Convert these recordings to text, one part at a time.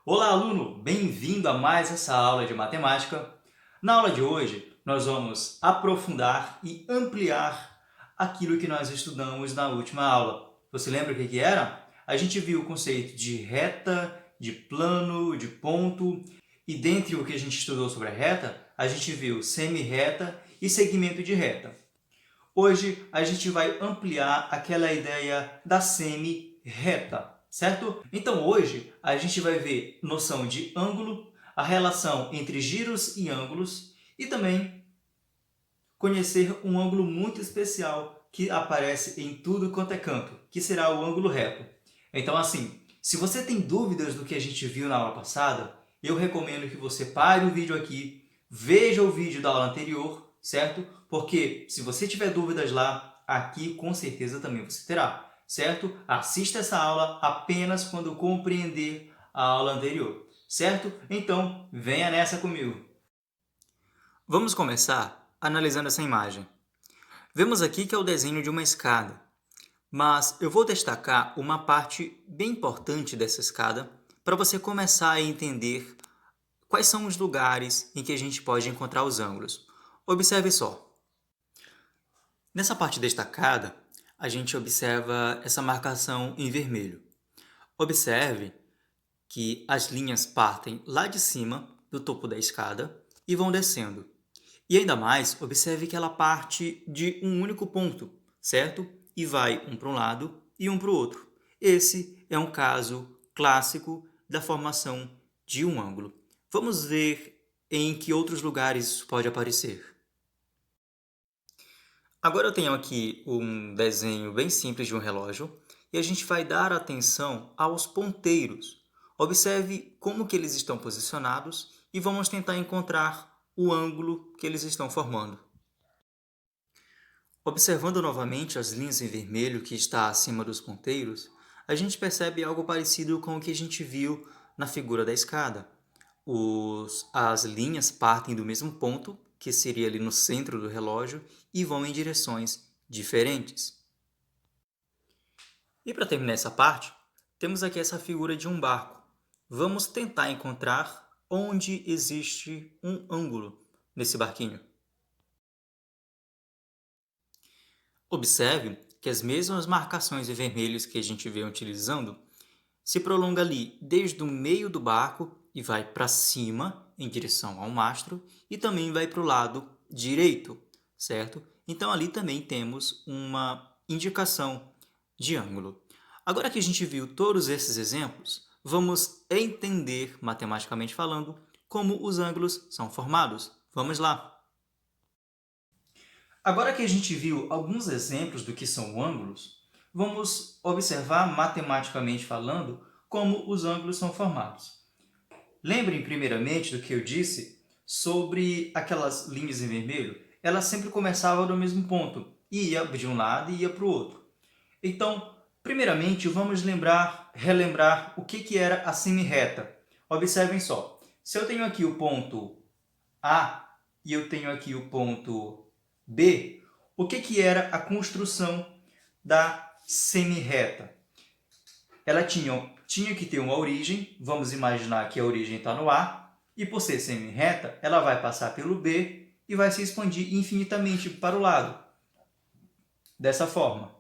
Olá, aluno! Bem-vindo a mais essa aula de matemática. Na aula de hoje, nós vamos aprofundar e ampliar aquilo que nós estudamos na última aula. Você lembra o que era? A gente viu o conceito de reta, de plano, de ponto, e dentre o que a gente estudou sobre a reta, a gente viu semi-reta e segmento de reta. Hoje a gente vai ampliar aquela ideia da semi-reta, certo? Então hoje a gente vai ver noção de ângulo, a relação entre giros e ângulos e também conhecer um ângulo muito especial que aparece em tudo quanto é canto, que será o ângulo reto. Então assim, se você tem dúvidas do que a gente viu na aula passada, eu recomendo que você pare o vídeo aqui, veja o vídeo da aula anterior, certo? Porque se você tiver dúvidas lá, aqui com certeza também você terá, certo? Assista essa aula apenas quando compreender a aula anterior, certo? Então, venha nessa comigo. Vamos começar analisando essa imagem. Vemos aqui que é o desenho de uma escada, mas eu vou destacar uma parte bem importante dessa escada para você começar a entender quais são os lugares em que a gente pode encontrar os ângulos. Observe só. Nessa parte destacada, a gente observa essa marcação em vermelho. Observe que as linhas partem lá de cima, do topo da escada, e vão descendo. E ainda mais, observe que ela parte de um único ponto, certo? E vai um para um lado e um para o outro. Esse é um caso clássico da formação de um ângulo. Vamos ver em que outros lugares isso pode aparecer. Agora eu tenho aqui um desenho bem simples de um relógio e a gente vai dar atenção aos ponteiros. Observe como que eles estão posicionados e vamos tentar encontrar o ângulo que eles estão formando. Observando novamente as linhas em vermelho que está acima dos ponteiros, a gente percebe algo parecido com o que a gente viu na figura da escada. As linhas partem do mesmo ponto, que seria ali no centro do relógio, e vão em direções diferentes. E para terminar essa parte, temos aqui essa figura de um barco. Vamos tentar encontrar onde existe um ângulo nesse barquinho. Observe que as mesmas marcações em vermelhos que a gente vem utilizando se prolonga ali desde o meio do barco e vai para cima em direção ao mastro e também vai para o lado direito, certo? Então ali também temos uma indicação de ângulo. Agora que a gente viu todos esses exemplos, vamos entender, matematicamente falando, como os ângulos são formados. Vamos lá! Agora que a gente viu alguns exemplos do que são ângulos, vamos observar, matematicamente falando, como os ângulos são formados. Lembrem primeiramente do que eu disse sobre aquelas linhas em vermelho. Elas sempre começavam do mesmo ponto, ia de um lado e ia para o outro. Então, primeiramente, vamos relembrar o que era a semi-reta. Observem só, se eu tenho aqui o ponto A e eu tenho aqui o ponto B, o que era a construção da semi-reta? Ela tinha que ter uma origem, vamos imaginar que a origem está no A, e por ser semi-reta, ela vai passar pelo B e vai se expandir infinitamente para o lado. Dessa forma.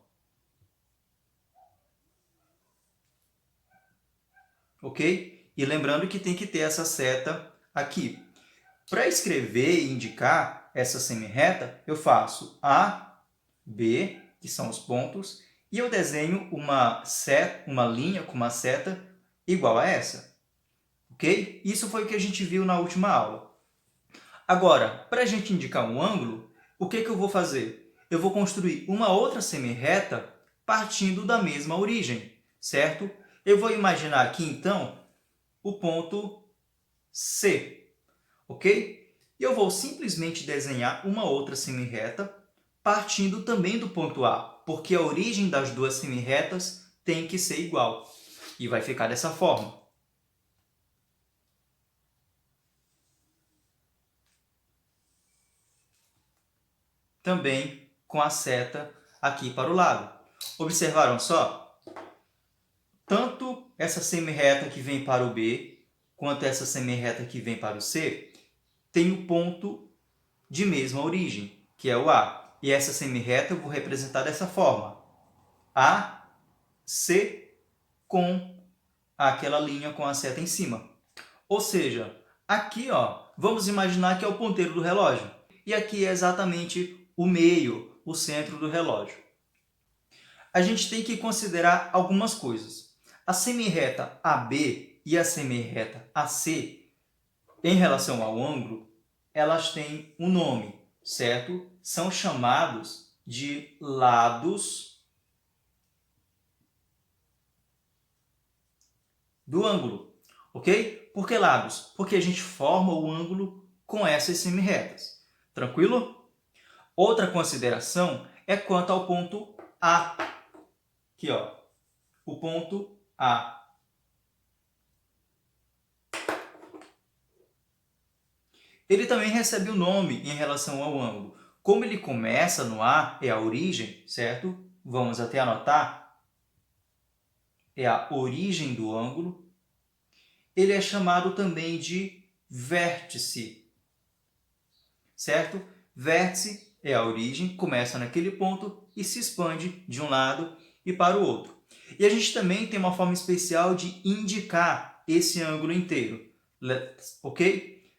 Ok? E lembrando que tem que ter essa seta aqui. Para escrever e indicar essa semi-reta, eu faço A, B, que são os pontos, e eu desenho uma linha com uma seta igual a essa. Ok? Isso foi o que a gente viu na última aula. Agora, para a gente indicar um ângulo, o que eu vou fazer? Eu vou construir uma outra semi-reta partindo da mesma origem, certo? Eu vou imaginar aqui, então, o ponto C, ok? E eu vou simplesmente desenhar uma outra semi-reta partindo também do ponto A, porque a origem das duas semi-retas tem que ser igual. E vai ficar dessa forma. Também com a seta aqui para o lado. Observaram só? Tanto essa semi-reta que vem para o B, quanto essa semirreta que vem para o C, tem o ponto de mesma origem, que é o A. E essa semirreta eu vou representar dessa forma. A, C, com aquela linha com a seta em cima. Ou seja, aqui, ó, vamos imaginar que é o ponteiro do relógio. E aqui é exatamente o meio, o centro do relógio. A gente tem que considerar algumas coisas. A semirreta AB e a semirreta AC, em relação ao ângulo, elas têm um nome, certo? São chamados de lados do ângulo, ok? Por que lados? Porque a gente forma o ângulo com essas semirretas. Tranquilo? Outra consideração é quanto ao ponto A. Aqui, ó, o ponto A. Ele também recebe o nome em relação ao ângulo. Como ele começa no A, é a origem, certo? Vamos até anotar. É a origem do ângulo. Ele é chamado também de vértice, certo? Vértice é a origem, começa naquele ponto e se expande de um lado e para o outro. E a gente também tem uma forma especial de indicar esse ângulo inteiro, ok?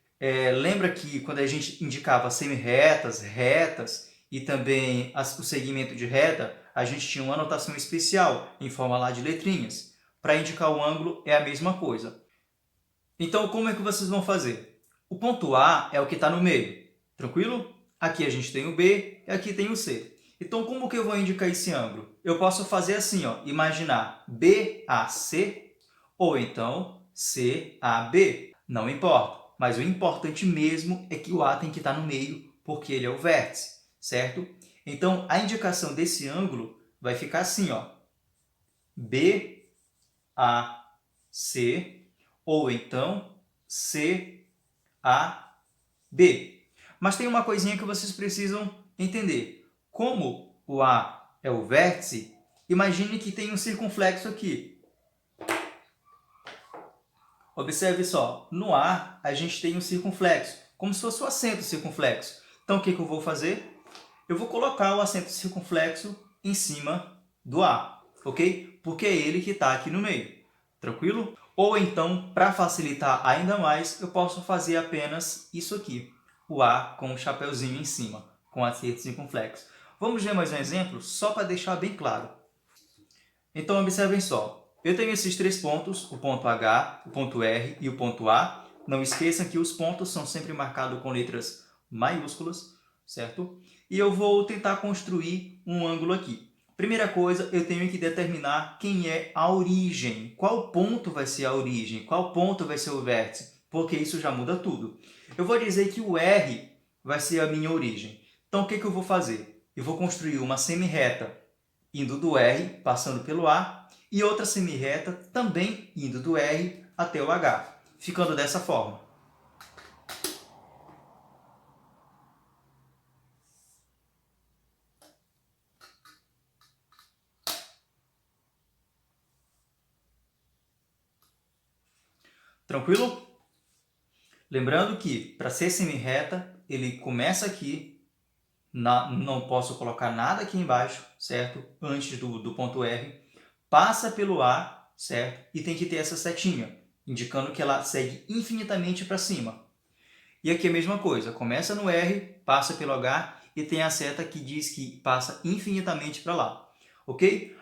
Lembra que quando a gente indicava semirretas, retas e também o segmento de reta, a gente tinha uma anotação especial em forma lá de letrinhas. Para indicar o ângulo é a mesma coisa. Então, como é que vocês vão fazer? O ponto A é o que está no meio, tranquilo? Aqui a gente tem o B e aqui tem o C. Então, como que eu vou indicar esse ângulo? Eu posso fazer assim, ó, imaginar BAC ou então CAB, não importa. Mas o importante mesmo é que o A tem que estar no meio, porque ele é o vértice, certo? Então, a indicação desse ângulo vai ficar assim, ó, BAC ou então CAB. Mas tem uma coisinha que vocês precisam entender. Como o A é o vértice, imagine que tem um circunflexo aqui. Observe só, no A a gente tem um circunflexo, como se fosse o acento circunflexo. Então o que eu vou fazer? Eu vou colocar o acento circunflexo em cima do A, ok? Porque é ele que está aqui no meio, tranquilo? Ou então, para facilitar ainda mais, eu posso fazer apenas isso aqui, o A com o chapeuzinho em cima, com acento circunflexo. Vamos ver mais um exemplo, só para deixar bem claro. Então, observem só. Eu tenho esses três pontos, o ponto H, o ponto R e o ponto A. Não esqueçam que os pontos são sempre marcados com letras maiúsculas, certo? E eu vou tentar construir um ângulo aqui. Primeira coisa, eu tenho que determinar quem é a origem. Qual ponto vai ser a origem? Qual ponto vai ser o vértice? Porque isso já muda tudo. Eu vou dizer que o R vai ser a minha origem. Então, o que eu vou fazer? Eu vou construir uma semirreta indo do R, passando pelo A, e outra semirreta também indo do R até o H, ficando dessa forma. Tranquilo? Lembrando que para ser semirreta, ele começa aqui, não posso colocar nada aqui embaixo, certo? Antes do ponto R, passa pelo A, certo? E tem que ter essa setinha, indicando que ela segue infinitamente para cima. E aqui a mesma coisa, começa no R, passa pelo H e tem a seta que diz que passa infinitamente para lá, ok?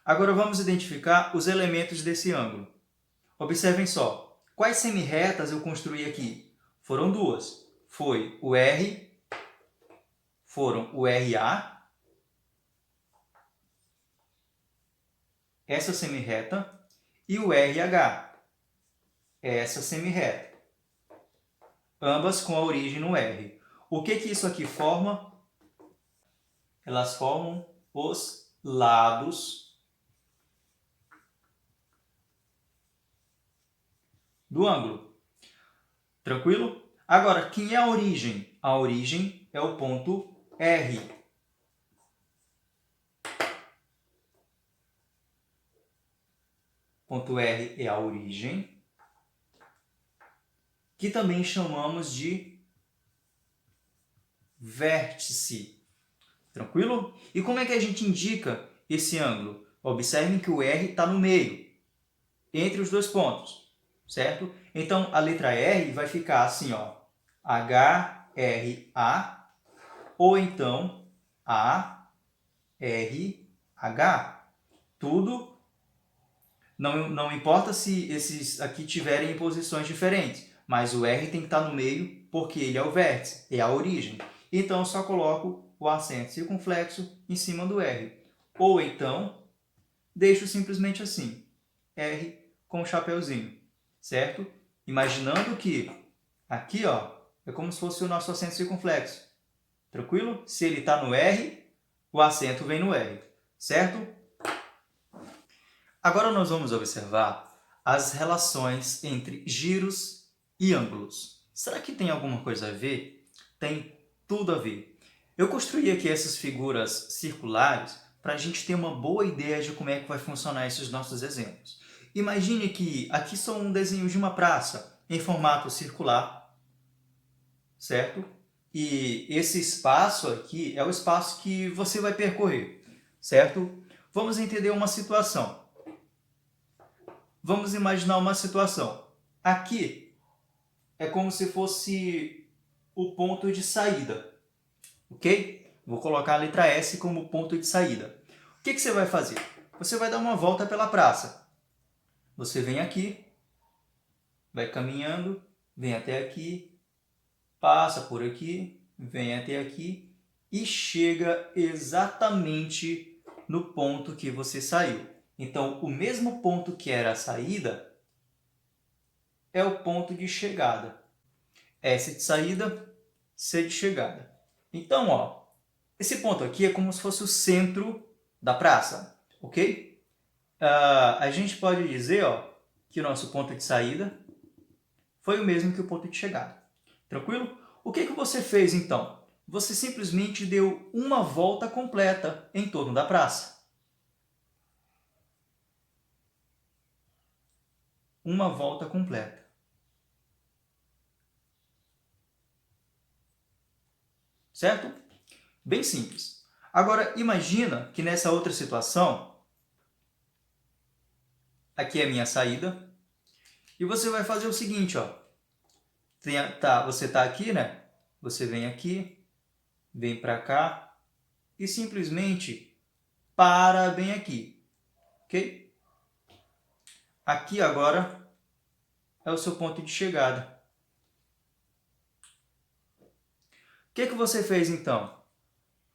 Agora vamos identificar os elementos desse ângulo. Observem só, quais semirretas eu construí aqui? Foram duas. Foi o R, foram o RA, essa semirreta, e o RH, essa semirreta. Ambas com a origem no R. O que isso aqui forma? Elas formam os lados do ângulo. Tranquilo? Agora, quem é a origem? A origem é o ponto R. Ponto R é a origem. que também chamamos de vértice. Tranquilo? E como é que a gente indica esse ângulo? Observem que o R está no meio, entre os dois pontos, certo? Então, a letra R vai ficar assim, ó, H-R-A, ou então A-R-H. Tudo, não importa se esses aqui tiverem em posições diferentes, mas o R tem que estar no meio porque ele é o vértice, é a origem. Então, eu só coloco o acento circunflexo em cima do R. Ou então, deixo simplesmente assim, R com o chapeuzinho, certo? Imaginando que aqui, ó, é como se fosse o nosso acento circunflexo. Tranquilo? Se ele está no R, o acento vem no R, certo? Agora nós vamos observar as relações entre giros e ângulos. Será que tem alguma coisa a ver? Tem tudo a ver. Eu construí aqui essas figuras circulares para a gente ter uma boa ideia de como é que vai funcionar esses nossos exemplos. Imagine que aqui são um desenho de uma praça em formato circular, certo? E esse espaço aqui é o espaço que você vai percorrer, certo? Vamos entender uma situação. Vamos imaginar uma situação. Aqui é como se fosse o ponto de saída, ok? Vou colocar a letra S como ponto de saída. O que você vai fazer? Você vai dar uma volta pela praça. Você vem aqui, vai caminhando, vem até aqui, passa por aqui, vem até aqui e chega exatamente no ponto que você saiu. Então, o mesmo ponto que era a saída é o ponto de chegada. S de saída, C de chegada. Então, ó, esse ponto aqui é como se fosse o centro da praça, ok? A gente pode dizer, ó, que o nosso ponto de saída foi o mesmo que o ponto de chegada. Tranquilo? O que você fez, então? Você simplesmente deu uma volta completa em torno da praça. Uma volta completa. Certo? Bem simples. Agora, imagina que nessa outra situação, aqui é a minha saída, e você vai fazer o seguinte, ó. Você está aqui, né? Você vem aqui, vem para cá e simplesmente para bem aqui, ok? Aqui agora é o seu ponto de chegada. O que você fez então?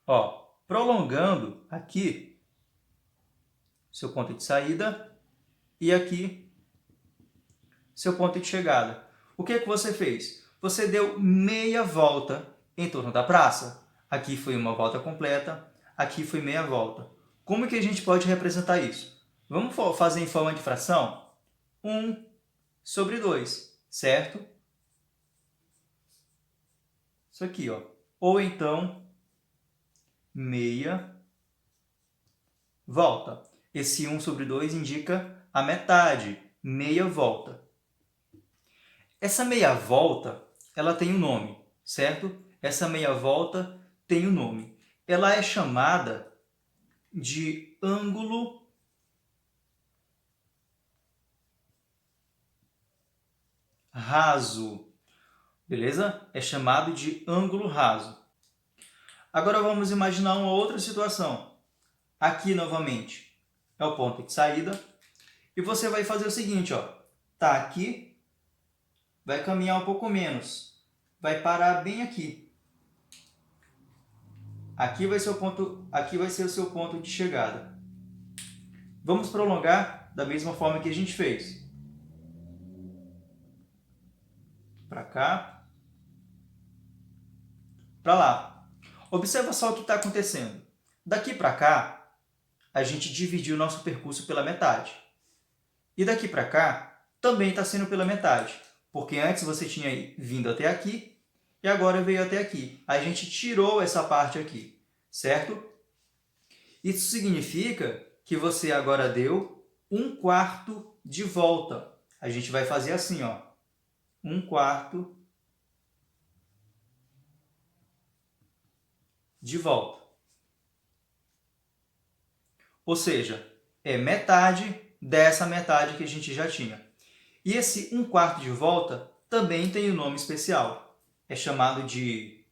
Ó, prolongando aqui seu ponto de saída e aqui seu ponto de chegada. O que você fez? Você deu meia volta em torno da praça. Aqui foi uma volta completa, aqui foi meia volta. Como que a gente pode representar isso? Vamos fazer em forma de fração? 1 sobre 2, certo? Isso aqui, ó. Ou então, meia volta. Esse 1 sobre 2 indica a metade, meia volta. Essa meia volta, ela tem um nome, certo? Essa meia volta tem um nome. Ela é chamada de ângulo raso. Beleza? É chamado de ângulo raso. Agora vamos imaginar uma outra situação. Aqui novamente é o ponto de saída. E você vai fazer o seguinte, ó. Tá aqui, vai caminhar um pouco menos. Vai parar bem aqui. Aqui vai ser o seu ponto de chegada. Vamos prolongar da mesma forma que a gente fez. Para cá, para lá. Observa só o que está acontecendo. Daqui para cá, a gente dividiu o nosso percurso pela metade. E daqui para cá, também está sendo pela metade. Porque antes você tinha vindo até aqui e agora veio até aqui. A gente tirou essa parte aqui, certo? Isso significa que você agora deu 1/4 de volta. A gente vai fazer assim, ó. 1/4 de volta. Ou seja, é metade dessa metade que a gente já tinha. E esse 1/4 de volta também tem um nome especial. É chamado de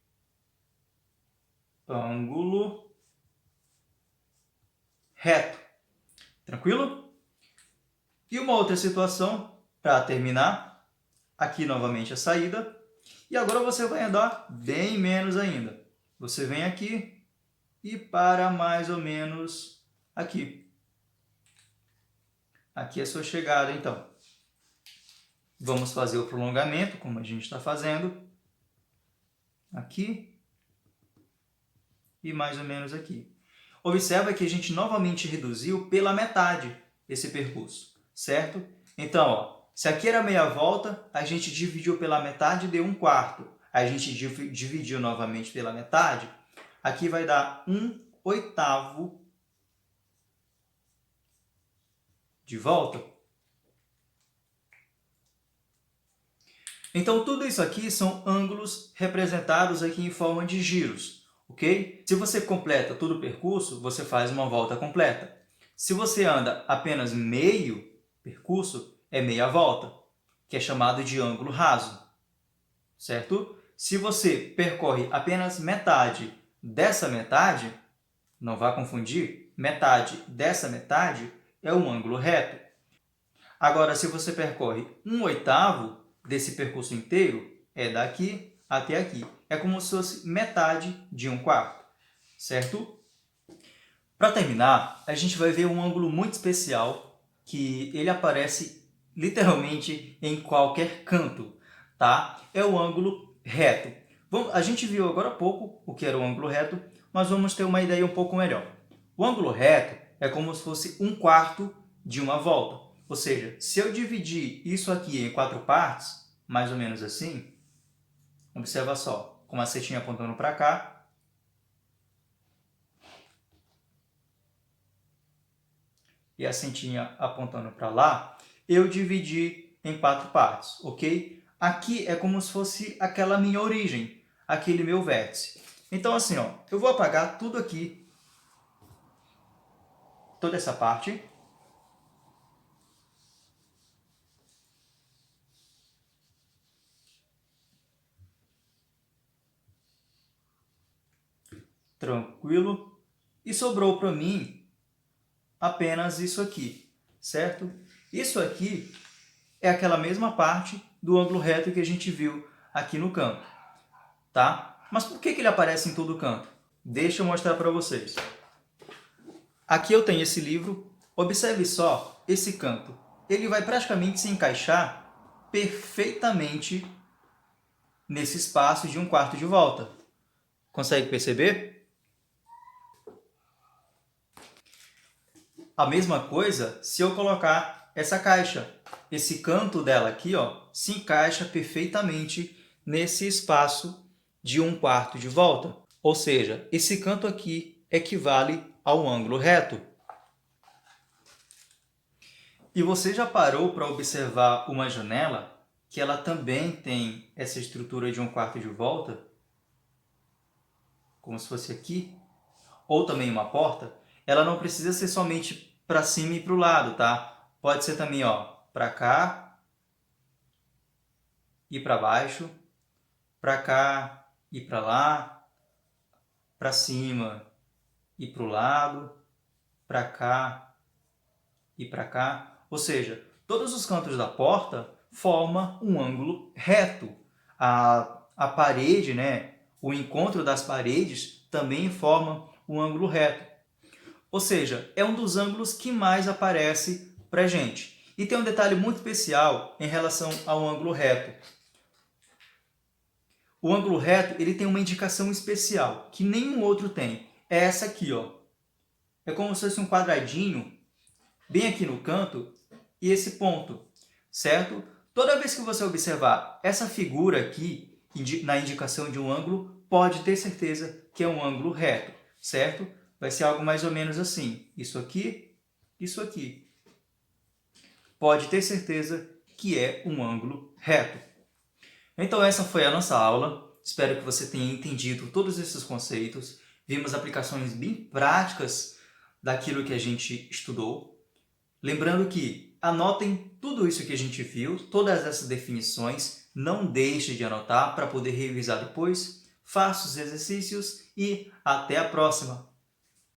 ângulo reto. Tranquilo? E uma outra situação, para terminar, aqui novamente a saída. E agora você vai andar bem menos ainda. Você vem aqui e para mais ou menos aqui. Aqui é a sua chegada, então. Vamos fazer o prolongamento, como a gente está fazendo. Aqui. E mais ou menos aqui. Observa que a gente novamente reduziu pela metade esse percurso, certo? Então, ó, se aqui era meia volta, a gente dividiu pela metade e deu 1/4. A gente dividiu novamente pela metade, aqui vai dar 1/8 de volta. Então, tudo isso aqui são ângulos representados aqui em forma de giros, ok? Se você completa todo o percurso, você faz uma volta completa. Se você anda apenas meio percurso, é meia volta, que é chamado de ângulo raso, certo? Se você percorre apenas metade dessa metade, não vá confundir, metade dessa metade é um ângulo reto. Agora, se você percorre 1/8 desse percurso inteiro, é daqui até aqui. É como se fosse metade de 1/4, certo? Para terminar, a gente vai ver um ângulo muito especial, que ele aparece literalmente em qualquer canto, tá? É o ângulo reto. A gente viu agora há pouco o que era o ângulo reto, mas vamos ter uma ideia um pouco melhor. O ângulo reto é como se fosse 1/4 de uma volta. Ou seja, se eu dividir isso aqui em 4 partes, mais ou menos assim, observa só, com a setinha apontando para cá, e a setinha apontando para lá, eu dividi em 4 partes, ok? Aqui é como se fosse aquela minha origem, aquele meu vértice. Então assim, ó, eu vou apagar tudo aqui, toda essa parte. Tranquilo. E sobrou para mim apenas isso aqui, certo? Isso aqui é aquela mesma parte do ângulo reto que a gente viu aqui no canto, tá? Mas por que ele aparece em todo canto? Deixa eu mostrar para vocês. Aqui eu tenho esse livro. Observe só esse canto. Ele vai praticamente se encaixar perfeitamente nesse espaço de 1/4 de volta. Consegue perceber? A mesma coisa se eu colocar essa caixa. Esse canto dela aqui, ó, se encaixa perfeitamente nesse espaço de 1/4 de volta. Ou seja, esse canto aqui equivale ao ângulo reto. E você já parou para observar uma janela que ela também tem essa estrutura de 1/4 de volta? Como se fosse aqui? Ou também uma porta? Ela não precisa ser somente para cima e para o lado, tá? Pode ser também, ó, para cá e para baixo, para cá e para lá, para cima e para o lado, para cá e para cá. Ou seja, todos os cantos da porta formam um ângulo reto. A parede, né, o encontro das paredes também forma um ângulo reto. Ou seja, é um dos ângulos que mais aparece para a gente. E tem um detalhe muito especial em relação ao ângulo reto. O ângulo reto ele tem uma indicação especial, que nenhum outro tem. É essa aqui, ó. É como se fosse um quadradinho, bem aqui no canto, e esse ponto, certo? Toda vez que você observar essa figura aqui, na indicação de um ângulo, pode ter certeza que é um ângulo reto, certo? Vai ser algo mais ou menos assim. Isso aqui, isso aqui. Pode ter certeza que é um ângulo reto. Então essa foi a nossa aula. Espero que você tenha entendido todos esses conceitos. Vimos aplicações bem práticas daquilo que a gente estudou. Lembrando que anotem tudo isso que a gente viu, todas essas definições, não deixe de anotar para poder revisar depois. Faça os exercícios e até a próxima!